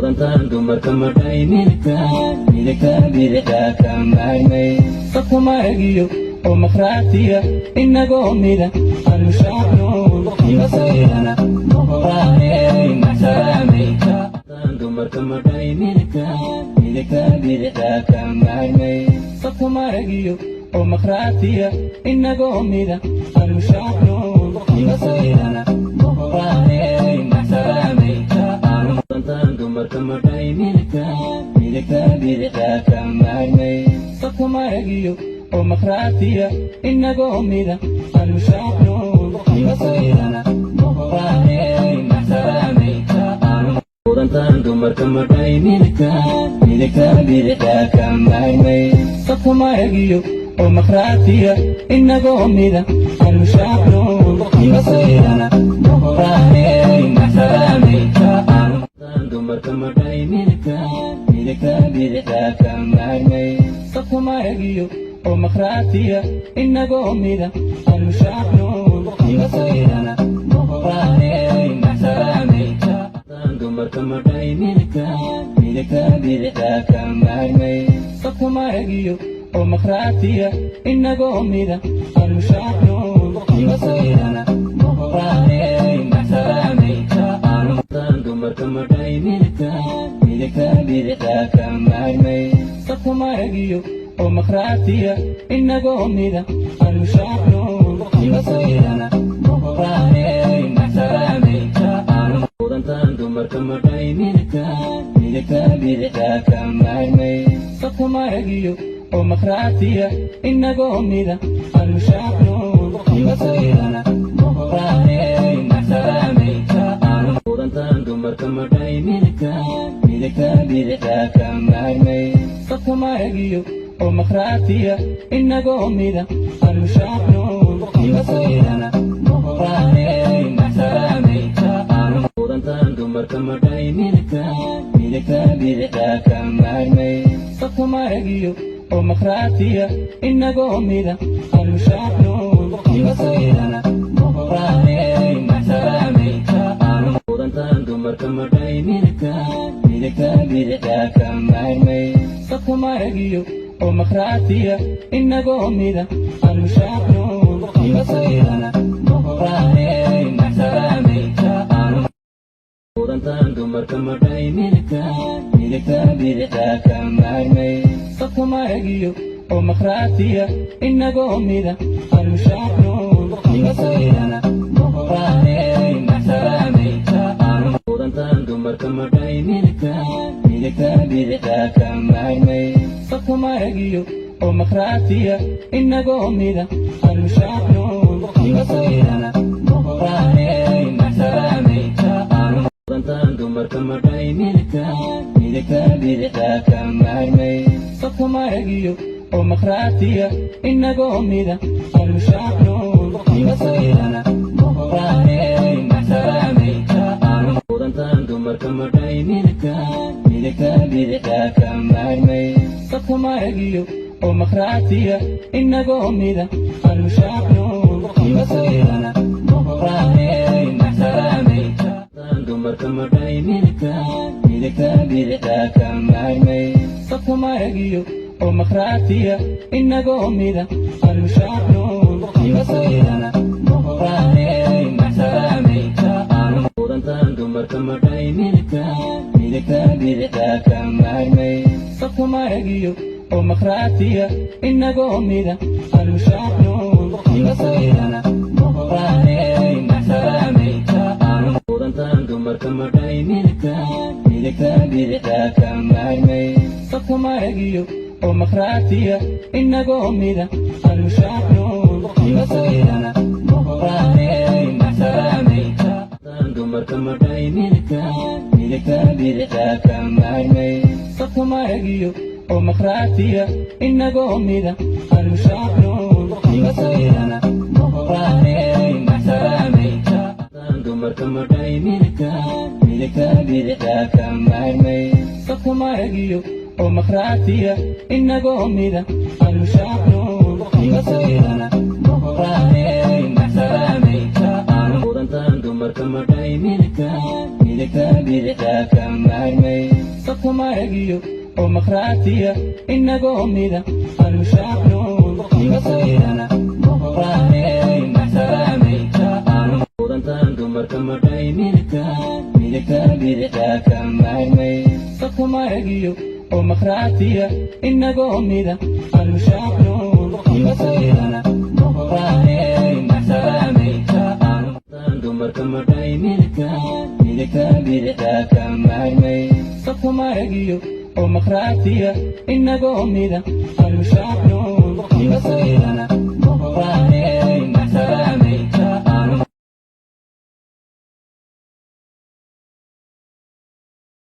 mudantaan dumarka madhay midka bidixda ka maarmay dadka maragiyo oo makhraatiya inagoo mida anu shaacno imasayrana muqraaney maxsaraameyka dumarka madhay midka bidixda ka maarmay dadka maragiyo oo makhraatiya inagoo mida anu shaacno imasayrana muqraaney maxsaraameyka dumarka madhay midka bidixda ka maarmay dadka maragiyo oo makhraatiya inagoo mida anu shaacno imasayrana muqraaney maxsaraameyka mudantaan dumarka madhay midka bidixda ka maarmay dadka maragiyo oo makhraatiya inagoo mida anu shaacno imasayrana muqraaney maxsaraameyka dumarka madhay midka bidixda ka maarmay dadka maragiyo oo makhraatiya inagoo mida anu shaacno imasayrana muqraaney maxsaraameyka dumarka madhay midka bidixda ka maarmay dadka maragiyo oo makhraatiya inagoo mida anu shaacno imasayrana muqraaney maxsaraameyka dumarka madhay midka bidixda ka maarmay dadka maragiyo oo makhraatiya inagoo mida anu shaacno imasayrana muqraaney maxsaraameyka mudantaan dumarka madhay midka bidixda ka maarmay dadka maragiyo oo makhraatiya inagoo mida anu shaacno imasayrana muqraaney maxsaraameyka mudantaan dumarka madhay midka bidixda ka maarmay dadka maragiyo oo makhraatiya inagoo mida anu shaacno imasayrana muqraaney maxsaraameyka mudantaan dumarka madhay midka bidixda ka maarmay dadka maragiyo oo makhraatiya inagoo mida anu shaacno imasayrana muqraaney maxsaraameyka mudantaan dumarka madhay midka bidixda ka maarmay dadka maragiyo oo makhraatiya inagoo mida anu shaacno imasayrana muqraaney maxsaraameyka mudantaan dumarka madhay midka bidixda ka maarmay dadka maragiyo oo makhraatiya inagoo mida anu shaacno imasayrana muqraaney maxsaraameyka mudantaan dumarka madhay midka bidixda ka maarmay dadka maragiyo oo makhraatiya inagoo mida anu shaacno imasayrana muqraaney maxsaraameyka mudantaan dumarka madhay midka bidixda ka maarmay dadka maragiyo oo makhraatiya inagoo mida anu shaacno imasayrana muqraaney maxsaraameyka mudantaan dumarka madhay midka bidixda ka maarmay dadka maragiyo oo makhraatiya inagoo mida anu shaacno imasayrana muqraaney maxsaraameyka dumarka madhay midka bidixda ka maarmay dadka maragiyo oo makhraatiya inagoo mida anu shaacno imasayrana muqraaney maxsaraameyka mudantaan dumarka madhay midka bidixda ka maarmay dadka maragiyo oo makhraatiya inagoo mida anu shaacno imasayrana muqraaney maxsaraameyka mudantaan dumarka madhay midka bidixda ka maarmay dadka maragiyo oo makhraatiya inagoo mida anu shaacno imasayrana muqraaney maxsaraameyka dumarka madhay midka bidixda ka maarmay dadka maragiyo oo makhraatiya inagoo mida anu shaacno imasayrana muqraaney maxsaraameyka dumarka madhay midka bidixda ka maarmay dadka maragiyo oo makhraatiya inagoo mida anu shaacno imasayrana muqraaney maxsaraameyka aan mudantaan dumarka madhay midka bidixda ka maarmay safka maragiyo oo makhraatiya inagoo mida aanu shaacno imasayrana muqraaney maxsalaamay aan mudantaan dumarka madhay midka bidixda ka maarmay safka maragiyo oo makhraatiya inagoo mida aanu shaacno imasayrana muqraaney maxsalaamay aan mudantaan dumarka madhay midka bidixda ka maarmay safka maragiyo oo makhraatiya inagoo mida aanu shaacno imasayrana muqraaney